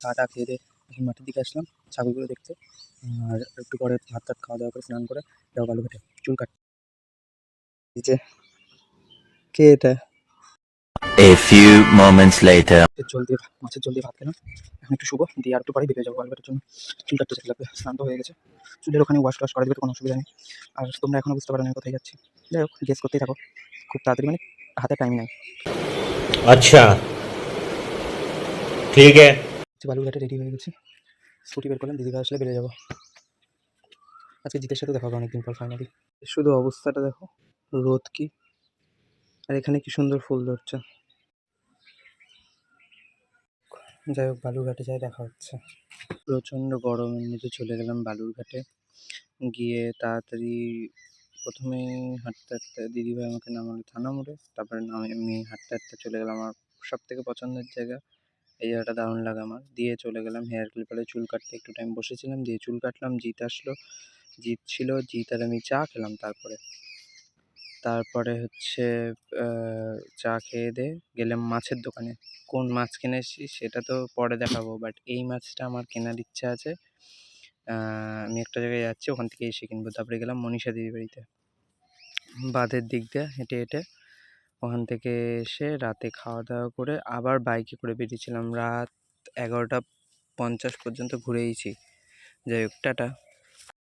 চা টা খেয়ে দিয়ে এখন মাঠের দিকে আসলাম ছাগলগুলো দেখতে। আর একটু পরে ভাত টাত খাওয়া দাওয়া করে স্নান করে যাবো বালুঘাটে চুল কাটতে। কে এটা? A few moments later. মাছের ঝোল দিয়ে ভাত খেলাম। এখন একটু শুভ দিয়ে আর একটু পরে বেরিয়ে যাবো বালুঘাটের জন্য। চুল কাটতে যেতে লাগবে, স্নান তো হয়ে গেছে, চুলের ওখানে ওয়াশ টোয়াশ করা দেবে, কোনো অসুবিধা নেই। আর তোমরা এখনো বুঝতে পারো না আমি কোথায় যাচ্ছি। যাই হোক, গেস করতেই থাকো, খুব তাড়াতাড়ি, মানে হাতে টাইম নাই। अच्छा ठीक है। বালুরঘাটে রেডি হয়ে গেছি, স্কুটি বের করলাম, দিদিভাই আসলে বেরিয়ে যাবো। আজকে জিতের সাথে দেখা হবে অনেকদিন পর ফাইনালি। শুধু অবস্থাটা দেখো, রোদ কি, আর এখানে কি সুন্দর ফুল ধরছে। যাই হোক, বালুরঘাটে যাই দেখা হচ্ছে। প্রচণ্ড গরমের মধ্যে চলে গেলাম বালুরঘাটে, গিয়ে তাড়াতাড়ি প্রথমেই হাঁটতে হাঁটতে দিদিভাই আমাকে নামালো থানা মোড়ে, তারপরে আমি হাঁটতে হাঁটতে চলে গেলাম আমার সব থেকে পছন্দের জায়গা। এই জায়গাটা দারুণ লাগে আমার। দিয়ে চলে গেলাম হেয়ার ক্লিপারে চুল কাটতে, একটু টাইম বসেছিলাম, দিয়ে চুল কাটলাম। জিৎ আসলো, জিৎ ছিল, জিৎ আর আমি চা খেলাম। তারপরে হচ্ছে চা খেয়ে দিয়ে গেলাম মাছের দোকানে। কোন মাছ কিনেছি সেটা তো পরে দেখাবো, বাট এই মাছটা আমার কেনার ইচ্ছা আছে। আমি একটা জায়গায় যাচ্ছি, ওখান থেকে এসে কিনবো। তারপরে গেলাম মনীষা দিদির বাড়িতে, বাঁধের দিক দিয়ে হেঁটে হেঁটে। ওখান থেকে এসে রাতে খাওয়া দাওয়া করে আবার বাইকে করে বেরিয়েছিলাম। রাত 11:50 পর্যন্ত ঘুরেইছি। যাই হোক, টাটা।